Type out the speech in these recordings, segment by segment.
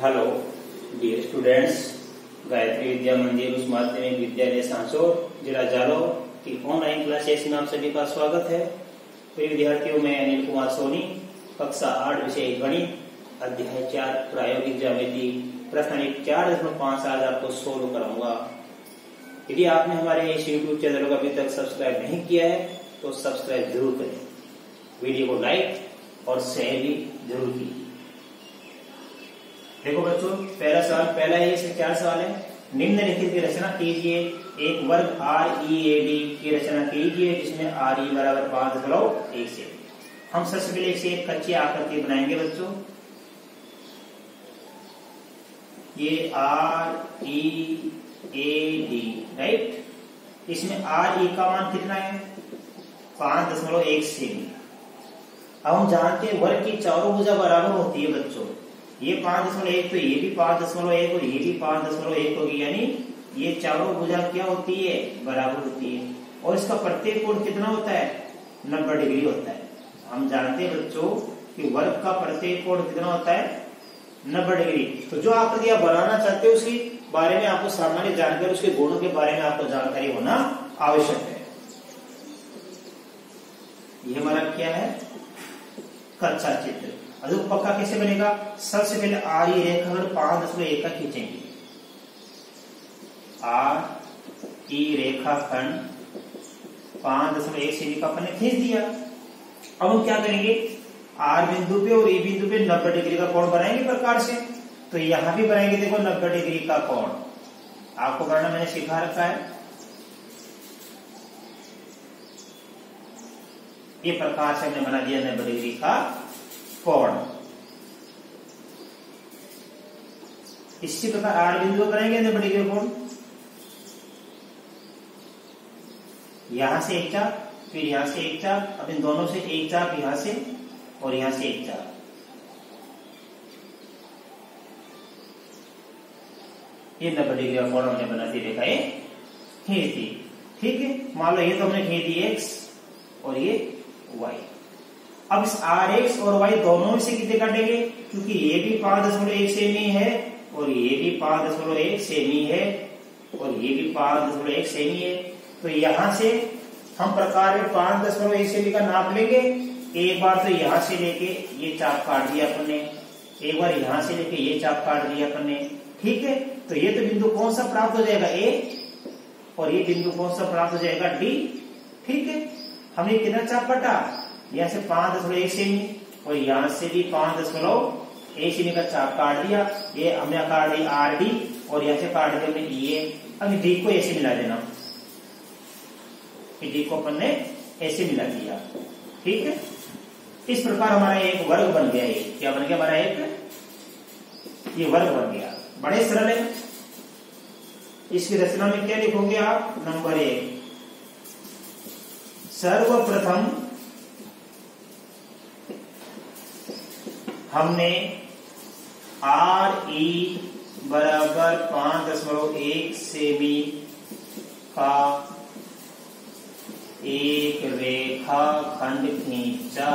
Hello dear students, Gayatri विद्या मंदिर उच्च माध्यमिक विद्यालय सांसोर जिला जालौर की ऑनलाइन क्लासेस में आप सभी का स्वागत है। प्रिय विद्यार्थियों, मैं अनिल कुमार सोनी, कक्षा 8 विषय गणित अध्याय 4 प्रायोगिक ज्यामिति प्रश्न 4.5 आज आपको सोल्व कराऊंगा। यदि आपने हमारे इस यूट्यूब चैनल को अभी तक सब्सक्राइब नहीं किया है तो सब्सक्राइब जरूर करें, वीडियो को लाइक और शेयर भी जरूर कीजिए। देखो बच्चों, पहला ये से 4 सवाल है। निम्नलिखित की रचना कीजिए। एक वर्ग READ की रचना कीजिए जिसमें RE बराबर 5.1 से। हम सबसे पहले इसे एक कच्ची आकृति बनाएंगे बच्चों। ये READ राइट। इसमें RE का मान कितना है? 5.1 सेमी। अब हम जानते हैं वर्ग की चारों भुजा बराबर होती है बच्चों। ये 5.1 तो ये भी 5.1 और ये भी 5.1 होगी, यानी ये चारों भुजा क्या होती है? बराबर होती है। और इसका प्रत्येक कोण कितना होता है? 90 डिग्री होता है। हम जानते हैं बच्चों कि वर्ग का प्रत्येक कोण कितना होता है? 90 डिग्री। तो जो आकृति आप बनाना चाहते हो उसके बारे में आपको सामान्य जानकारी, उसके गुणों के बारे में आपको जानकारी होना आवश्यक है। ये हमारा क्या है? कच्चा चित्र। अब पक्का कैसे बनेगा? सबसे पहले RE रेखाखंड 5.1 का खींचेंगे। RE रेखाखंड 5.1 सेमी का अपन ने खींच दिया। अब हम क्या करेंगे? R बिंदु पे और E बिंदु पे 90 डिग्री का कोण बनाएंगे प्रकार से। तो यहां भी बनाएंगे, देखो 90 डिग्री का कोण। आपको करना मैंने सिखा रखा है। ये प्रकार से हमने बना दिया 90 डिग्री का कोण। इसी प्रकार R बिंदु बनाएंगे 90 डिग्री कोण। यहां से एक चाप, फिर यहां से एक चाप। अब इन दोनों से एक चाप यहां से और यहां से एक चाप। ये 90 डिग्री का कोण हमने बना दी, रेखाएं खींच दी। ठीक है, मान लो ये तो हमने खींच दी X और ये Y। अब इस RX और Y दोनों में से कितने काटेंगे? क्योंकि ये भी 5.1 सेमी है और ये भी 5.1 सेमी है और ये भी 5.1 सेमी है। तो यहां से हम प्रकार में 5.1 सेमी का नाप लेंगे। एक बार तो यहां से लेके ये चाप काट दिया अपन ने, एक बार यहां से लेके ये चाप काट दिया अपन ने। ठीक है, तो ये तो बिंदु कौन सा प्राप्त हो जाएगा? A। और ये बिंदु कौन सा प्राप्त हो जाएगा? D। ठीक है, हमने कितना चाप काटा? यहां से 5.1 सेमी और यहां से भी 5.1 सेमी का चाप काट दिया। ये हमने काट दी RD और यहां से काट दिया हमने ये। अब D को ऐसे मिला देना, D को अपन ने ऐसे मिला दिया। ठीक है, इस प्रकार हमारा एक वर्ग बन गया। ये क्या बन गया हमारा? एक ये वर्ग बन गया। बड़े सरल है। इसकी रचना में क्या लिखोगे आप? नंबर 1, सर्वप्रथम हमने RE बराबर 5.1 सेमी का एक रेखाखंड खींचा।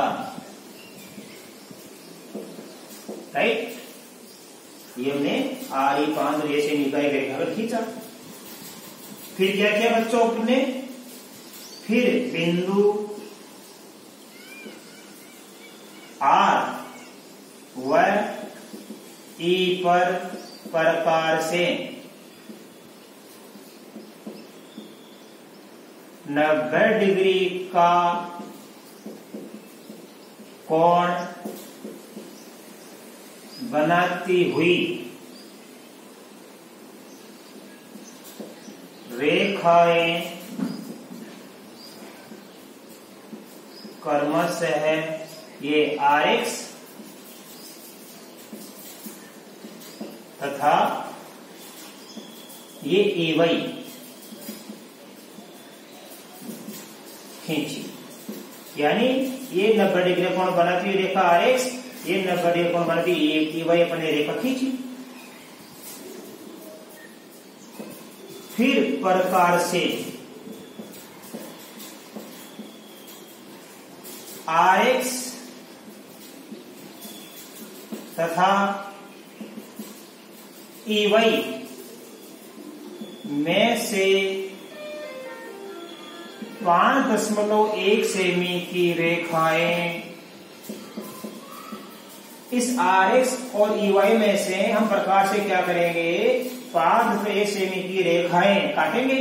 राइट, ये हमने RE 5.1 सेमी का एक रेखाखंड खींचा। फिर क्या किया बच्चों आपने? फिर बिंदु R व E पर प्रकार से 90 डिग्री का कोण बनाती हुई रेखाएं क्रमशः ये RX तथा ये AY खींची। यानी ये 90 डिग्री कोण बनाती हुई रेखा RX, ये 90 डिग्री कोण बनाती हुई AY अपने रेखा खींची। फिर प्रकार से RX तथा EY में से 5.1 सेमी की रेखाएं इस RX और EY में से हम प्रकार से क्या करेंगे, 5.1 सेमी की रेखाएं काटेंगे।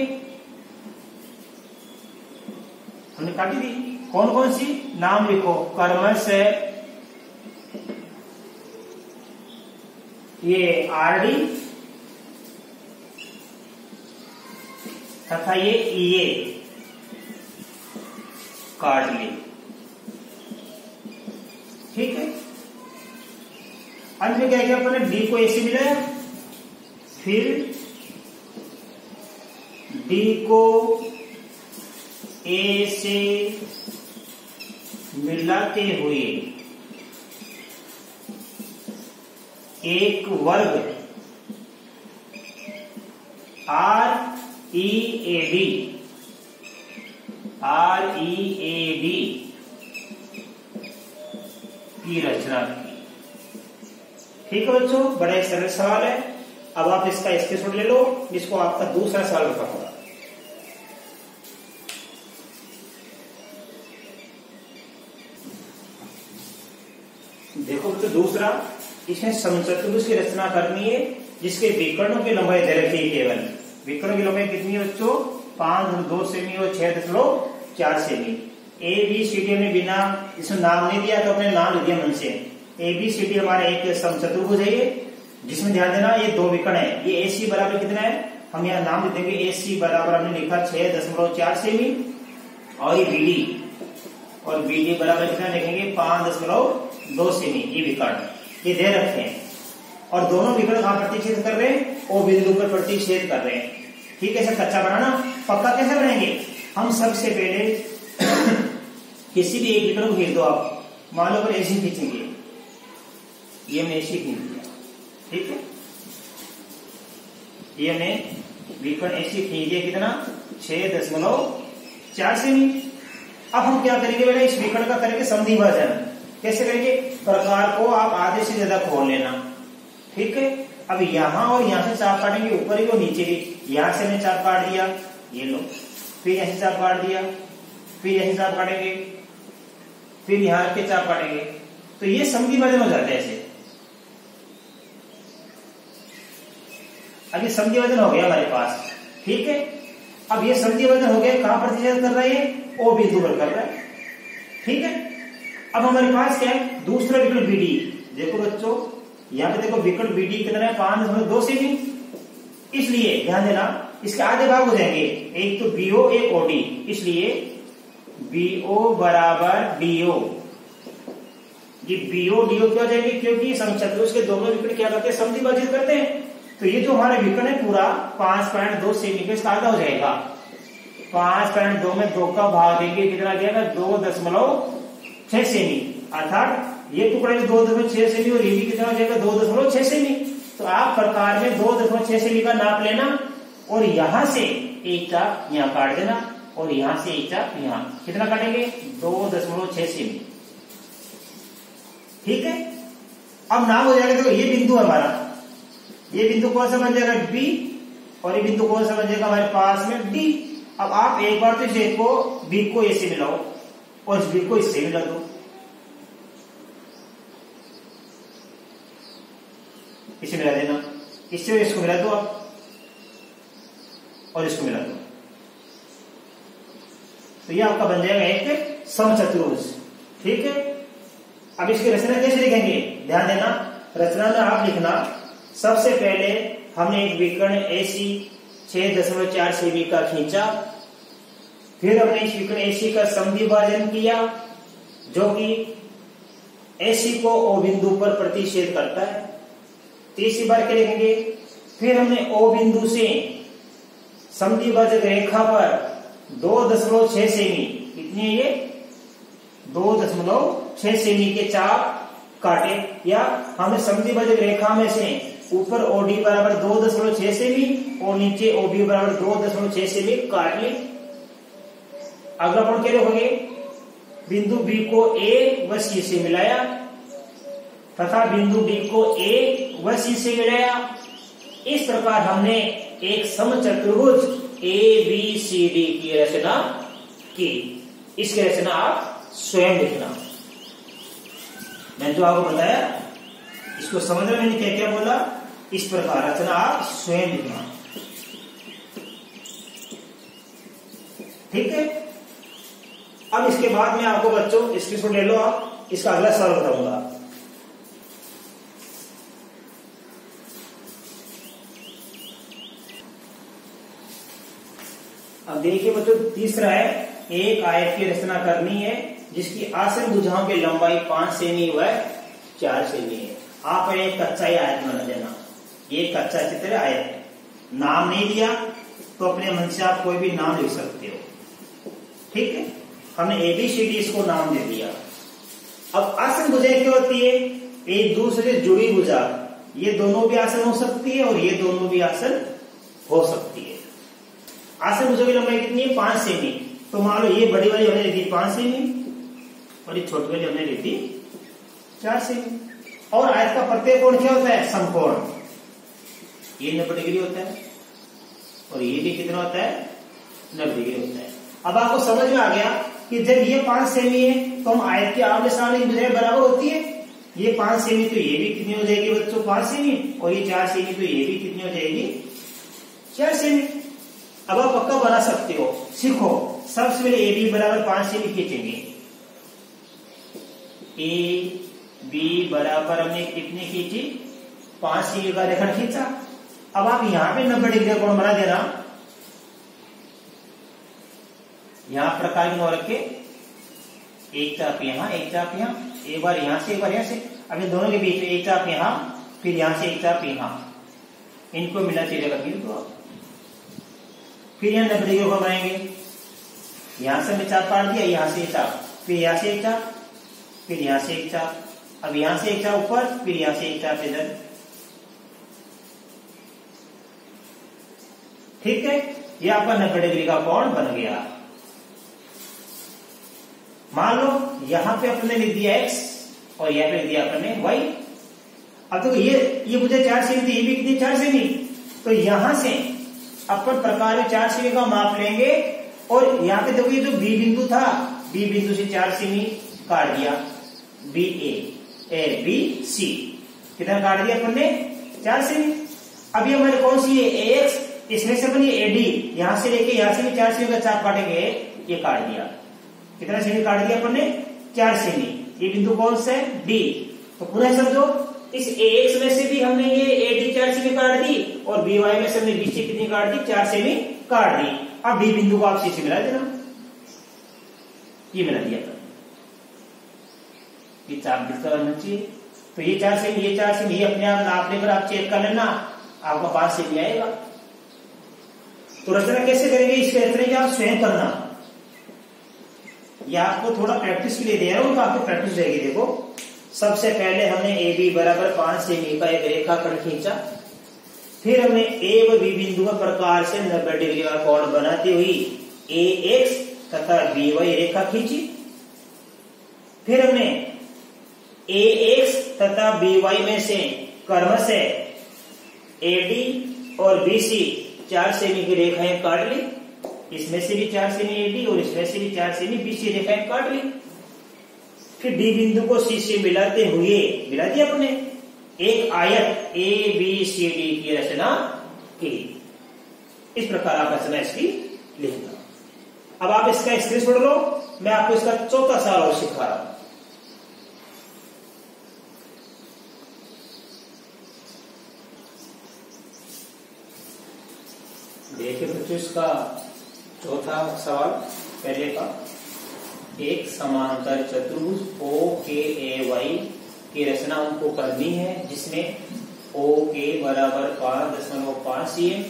हमने काटी थी, कौन कौन सी, नाम लिखो, कर्मश है, ये RD तथा ये EA काट ली। ठीक है, अंत में क्या किया अपने, D को A से मिलाया, फिर D को A से मिलाते हुए एक वर्ग READ की रचना की। ठीक है बच्चों, बड़ा एक सरल सवाल है। अब आप इसका स्क्रीनशॉट ले लो, इसको आपका दूसरा सवाल रखा होगा। देखो बच्चों, दूसरा, इसमें समचतुर्भुज की रचना करनी है जिसके विकर्णों की लंबाई दे रखी है। केवल विकर्ण की लंबाई कितनी है बच्चों, 5.2 सेमी और 6.4 सेमी। ABCD हमने बिना इसमें नाम नहीं दिया तो अपने नाम लिख दिया मन से। ABCD हमारा एक समचतुर्भुज है ये, जिसमें ध्यान देना ये दो विकर्ण है। ये AC बराबर कितना है, हम यहाँ नाम लिख देंगे, AC बराबर हमने लिखा 6.4 सेमी, और ये BD, और BD बराबर कितना लिखेंगे, 5.2 सेमी। ये विकर्ण ये दे रखे हैं, और दोनों विकर्ण कहां प्रतिच्छेद कर रहे हैं, O बिंदु पर प्रतिच्छेद कर रहे हैं। ठीक है, ऐसा कच्चा बनाना, पक्का कैसे बनाएंगे, हम सबसे पहले किसी भी एक विकर्ण को खींच दो आप, मान लो पर ऐसे खींचेंगे, ये हमने ऐसे खींच दिया। ठीक है, ये हमने विकर्ण ऐसे खींच दिया, कितना, 6.4 सेमी। अब हम क्या करेंगे बेटा, इस विकर्ण का करेंगे समद्विभाजन। कैसे करेंगे, प्रकार को आप आधे से ज्यादा खोल लेना। ठीक है, अब यहां और यहां से चाप काटेंगे, ऊपर ही और नीचे भी। यहां से हमने चाप काट दिया, ये लो, फिर यहां से चाप काट दिया, फिर यहां से चाप काटेंगे, फिर यहां के चाप काटेंगे, तो ये समद्विभाजन हो जाता है ऐसे। अब ये समद्विभाजन हो गया हमारे पास। ठीक है, अब ये समद्विभाजन हो गया, कहां प्रतिच्छेद कर रहे हैं, O बिंदु पर कर रहा है। ठीक है, अब हमारे पास क्या है, दूसरा विकर्ण BD। देखो बच्चों, यहां पे देखो विकर्ण BD कितना है, 5.2 सेमी। इसलिए ध्यान देना, इसके आधे भाग हो जाएंगे, एक तो BO, एक OD। इसलिए BO बराबर DO। ये BO DO क्यों जाएंगे, क्योंकि समचतुर्भुज के दोनों विकर्ण क्या करते हैं, समद्विभाजित करते हैं। तो ये जो हमारा विकर्ण है पूरा 5.2 सेमी का, इसका आधा हो जाएगा। 5.2 में 2 का भाग देंगे, कितना जाएगा, 2.6 सेमी। अर्थात ये टुकड़े 2.6 सेमी, और ये भी कितना हो जाएगा, 2.6 सेमी। तो आप प्रकार में 2.6 सेमी का नाप लेना, और यहां से एक चाप यहां काट देना, और यहां से एक चाप यहां, कितना काटेंगे, 2.6 सेमी। ठीक है, अब नाम हो जाएगा। देखो ये बिंदु हमारा, ये बिंदु कौन सा बन जाएगा, B, और ये बिंदु कौन सा बन जाएगा हमारे पास में, D। अब आप एक बार तो इस A को B को A से मिलाओ, और इस B को इससे मिला दो। इसे मिला देना, इससे इसको मिला दो आप, और इसको मिला दो, तो ये आपका बन जाएगा एक समचतुर्भुज। ठीक है, अब इसकी रचना कैसे लिखेंगे, ध्यान देना, रचना में आप लिखना, सबसे पहले हमने एक विकर्ण AC 6.4 सेमी का खींचा, फिर हमने इस विकर्ण AC का समद्विभाजन किया, जो कि AC को O बिंदु पर प्रतिच्छेद करता है। तीसरी बार क्या लिखेंगे, फिर हमने O बिंदु से समद्विभाजक रेखा पर 2.6 सेमी, कितनी है ये, 2.6 सेमी के चाप काटे, या हमने समद्विभाजक रेखा में से ऊपर OD बराबर 2.6 सेमी और नीचे OB बराबर 2.6 सेमी काट ली। अगला पॉइंट क्या लिखोगे, बिंदु B को A व C से मिलाया, तथा बिंदु D को A व C से मिलाया, इस प्रकार हमने एक समचतुर्भुज ABCD की रचना की। इसकी रचना आप स्वयं लिखना। मैंने जो आपको बताया इसको समझ में मैंने क्या क्या बोला, इस प्रकार रचना आप स्वयं लिखना। ठीक है। अब इसके बाद में आपको बच्चों स्क्रीनशॉट ले लो, आप इसका अगला सवाल बताऊंगा। अब देखिए बच्चों, तीसरा है एक आयत की रचना करनी है जिसकी आसन भुजाओं की लंबाई 5 सेमी व 4 सेमी है। आप एक कच्चा ही आयत बना देना। ये कच्चा चित्र है, आयत। नाम नहीं दिया तो अपने मन से आप कोई भी नाम लिख सकते हो। ठीक है, हमने ABCD इसको नाम दे दिया। अब आसन भुजाएं क्या होती है? एक दूसरे से जुड़ी भुजा। ये दोनों भी आसन हो सकती है और ये दोनों भी आसन हो सकती है। आसन भुजा की लंबाई कितनी है? 5 सेमी। तो मान लो ये बड़ी वाली हमने लिख दी 5 सेमी और ये छोटी वाली हमने लिख दी 4 सेमी। और आयत का प्रत्येक कोण क्या होता है? समकोण। ये 90 डिग्री होता है और ये भी कितना होता है? 90 डिग्री होता है। अब आपको समझ में आ गया कि जब ये 5 सेमी है तो हम आयत के आमने सामने की भुजाएं बराबर होती है। ये 5 सेमी तो ये भी कितनी हो जाएगी बच्चों? 5 सेमी। और ये 4 सेमी तो ये भी कितनी हो जाएगी? 4 सेमी। अब आप पक्का बना सकते हो, सीखो। सबसे पहले AB बराबर 5 सेमी खींचेंगे। AB बराबर हमने कितनी खींची? 5 सेमी का रेखा खींचा। अब आप यहां पे 90 डिग्री का कोण बना देना। यहां प्रकार की नौ रखे, एक चाप यहां, एक चाप यहां, एक बार यहां से एक बार यहां से। अब इन दोनों के बीच में एक चाप यहां, फिर यहां से एक चाप यहां, इनको मिला चलेगा। फिर यहां 90 डिग्री को बनाएंगे। यहां से हमने चाप काट दिया, यहां से एक चाप, फिर यहां से एक चाप, फिर यहां से एक चाप, अब यहां से एक चाप ऊपर, फिर यहां से एक चाप इधर। ठीक है, ये आपका 90 डिग्री का कोण बन गया। मान लो यहां पे अपने लिख दिया x और यहां पे लिख दिया अपने y। अब देखो ये मुझे 4 सेमी थी, ये भी कितनी 4 सेमी। तो यहां से अपन प्रकार में 4 सेमी का माप लेंगे और यहाँ पे देखो ये जो B बिंदु था, B बिंदु से 4 सेमी काट दिया। BC कितना काट दिया अपन ने? 4 सेमी। अब ये हमारे कौन सी है? AX। इसमें से अपन ये AD यहां से लेके यहां से भी 4 सेमी का चाप काटेंगे, ये काट दिया। कितना सेमी काट दिया अपन ने? 4 सेमी। ये बिंदु कौन सा है? D। तो पुनः समझो, इस AX में से भी हमने ये AD 4 सेमी काट दी और BY में से हमने BC कितनी काट दी? 4 सेमी काट दी। अब D बिंदु को आप C से मिला देना। ये मिला दिया था, ये चाप दिखता रहना चाहिए। तो ये 4 सेमी, ये 4 सेमी, ये अपने आप नापने पर आप चेक कर लेना, आपका 5 सेमी आएगा। तो रचना कैसे करेंगे? इसके रचना की आप स्वयं करना। ये आपको थोड़ा प्रैक्टिस के लिए दे रहा हूं, तो आपको प्रैक्टिस रहेगी। देखो, सबसे पहले हमने AB बराबर 5 सेमी का एक रेखाखंड खींचा। फिर हमने A व B बिंदु प्रकार से 90 डिग्री का कोण बनाती हुई AX तथा BY रेखा खींची। फिर हमने AX तथा BY में से क्रमशः AD और BC 4 सेमी की रेखाएं काट ली। इसमें से भी 4 सेमी AD और इसमें से भी 4 सेमी BC रेखाएं काट ली। फिर D बिंदु को C से मिलाते हुए मिला दिया अपने एक आयत ABCD की रचना की। इस प्रकार आप रचना इसकी लिखना। अब आप इसका स्क्रीनशॉट लो, मैं आपको इसका चौथा सवाल और सिखा रहा हूं। देखिए बच्चों, इसका चौथा सवाल पहले का, एक समांतर चतुर्भुज OKAY की रचना हमको करनी है जिसमें OK बराबर 5.5 cm,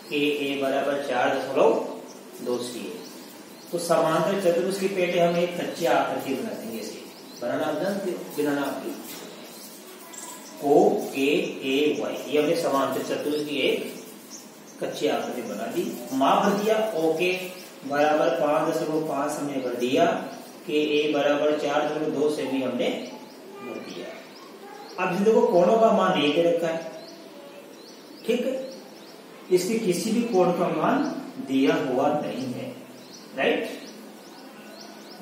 KA बराबर 4.2 cm। तो समांतर चतुर्भुज की पहले हम एक कच्ची आकृति बना देंगे। इसे बनाना आप जानते हो, बिना नाम के OKAY, ये हमने समांतर चतुर्भुज की एक कच्ची आकृति बना दी। माप भर दिया, OK बराबर 5.5 हमने भर दिया, KA बराबर 4.2 सेमी हमने भर दिया। अब जिन देखो कोणों का मान 1 रखा है। ठीक है, इसके किसी भी कोण का मान दिया हुआ नहीं है, राइट।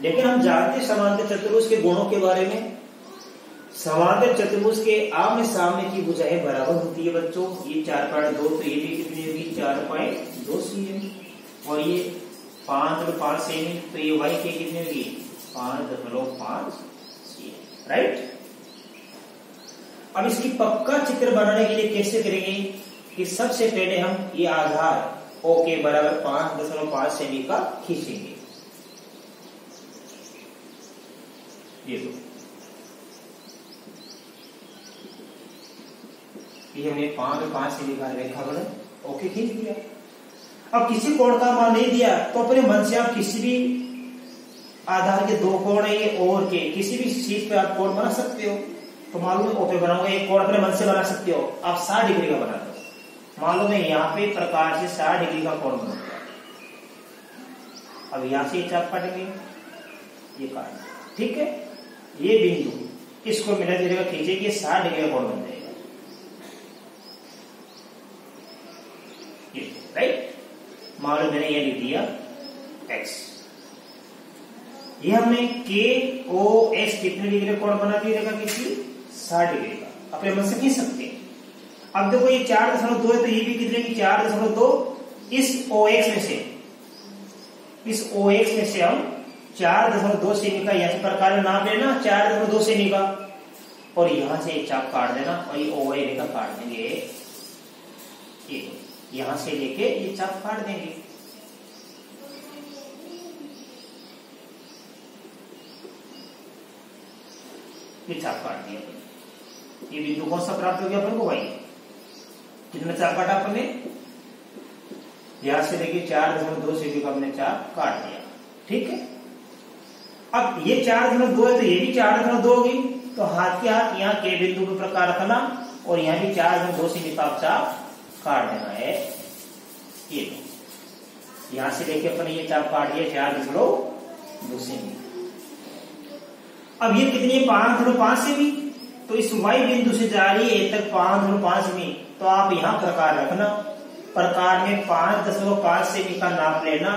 लेकिन हम जानते समांतर चतुर्भुज के गुणों के बारे में। समांतर चतुर्भुज के आमने सामने की भुजाएं बराबर होती है बच्चों। ये 4.2 तो ये भी कितनी होगी 4.2 cm और ये 5.5 सेमी तो ये y के कितनी होगी 5.5 cm, राइट। अब इसकी पक्का चित्र बनाने के लिए कैसे करेंगे कि सबसे पहले हम ये आधार O के बराबर 5.5 सेमी का खींचेंगे। ये तो ये हमने 5.5 सेमी का रेखाखंड ओके खींच दिया। अब किसी कोण का मान नहीं दिया तो अपने मन से आप किसी भी आधार के दो कोण है ये और के किसी भी चीज पे आप कोण बना सकते हो। तो मालूम है ओपे बनाओगे एक कोण अपने मन से बना सकते हो। आप 60 डिग्री का बना दो। मालूम है यहाँ पे प्रकाश से 60 डिग्री का कोण बनता है। अब यहां से चाप काटेंगे, ये काट, ठीक है। ये बिंदु इसको मिला जुलेगा खींचेगी 60 डिग्री का कोण बन जाएगा, राइट। मालूम मैंने ये लिख दिया x। ये हमने के ओ एस कितने डिग्री कोण बना दिया किसी 60 डिग्री का। अपने मन से खींच सकते हैं। अब देखो ये 4.2 है तो ये भी कितने की 4.2। इस OX में से हम 4.2 सेमी का यहाँ से प्रकार में नाप लेना 4.2 सेमी का और यहां से एक चाप काट देना और ये OY रेखा काट देंगे। ये यहां से लेके ये चाप काट देंगे। ये चाप काट दिया। ये बिंदु कौन सा प्राप्त हो गया अपन को भाई? कितना चाप काटा अपने? यहां से लेके 4.2 सेमी का हमने चाप काट दिया, ठीक है। अब ये 4.2 है तो ये भी 4.2 होगी तो हाथ के हाथ यहाँ के बिंदु पर प्रकार रखना और यहाँ भी 4.2 सेमी का चाप काट देना है। ये यहां से लेके अपने ये चाप काट दिया 4.2 सेमी। अब ये कितनी है 5.5 सेमी तो इस y बिंदु से जा रही है तक 5.5 सेमी तो आप यहां प्रकार रखना। प्रकार में 5.5 सेमी का नाप लेना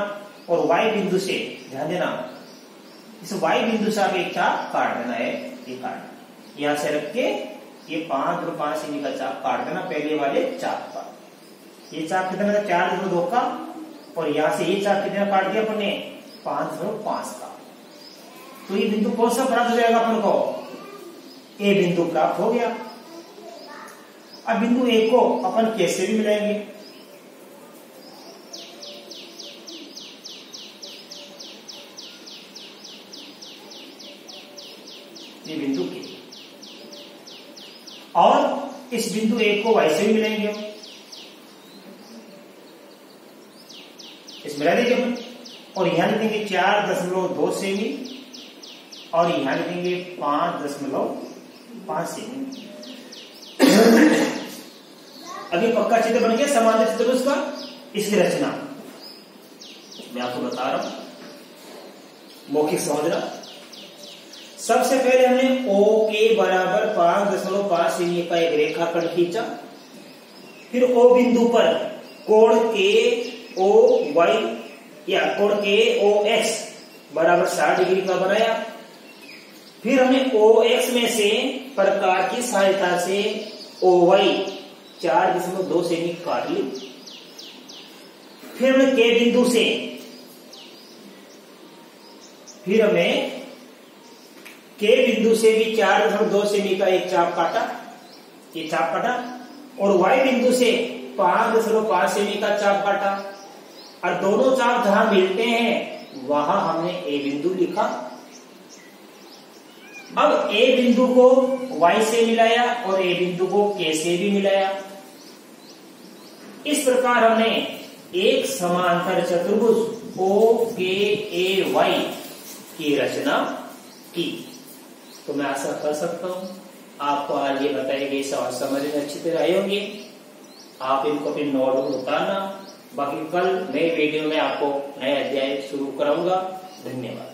और y बिंदु से ध्यान देना इस y बिंदु से आप एक चाप काट देना है। ये काट यहां से रख के ये 5.5 सेमी का चाप काट देना पहले वाले चाप का। ये चाप कितना था 4.2 का और यहां से ये चाप कितना काट दिया अपने 5.5 का। तो ये बिंदु कौन सा प्राप्त हो जाएगा अपन को? ए बिंदु प्राप्त हो गया। अब बिंदु ए को अपन कैसे भी मिलाएंगे? ये बिंदु के और इस बिंदु ए को y से भी मिलाएंगे हम। इस मिला देंगे अपन और यहां लिखेंगे 4.2 सेमी और यहां लिखेंगे 5.5 सेमी। अभी पक्का चित्र बन गया समांतर चतुर्भुज का। इसकी रचना मैं आपको बता रहा हूं, मौखिक समझना। सबसे पहले हमने O के बराबर 5.5 सेमी का एक रेखाखंड खींचा। फिर O बिंदु पर कोण के ओ वाई या कोण के ओ एक्स बराबर 60 डिग्री का बनाया। फिर हमने OX में से प्रकार की सहायता से OY 4.2 सेमी काट ली। फिर हमने के बिंदु से भी 4.2 सेमी का एक चाप काटा, ये चाप काटा और Y बिंदु से 5.5 सेमी का चाप काटा और दोनों चाप जहां मिलते हैं वहां हमने ए बिंदु लिखा। अब ए बिंदु को y से मिलाया और ए बिंदु को k से भी मिलाया। इस प्रकार हमने एक समांतर चतुर्भुज OKAY की रचना की। तो मैं आशा कर सकता हूं आपको आज ये बताए गए सवाल समझ में अच्छी तरह आए होंगे। आप इनको अपने नोटबुक में उतारना। बाकी कल नए वीडियो में आपको नया अध्याय शुरू कराऊंगा। धन्यवाद।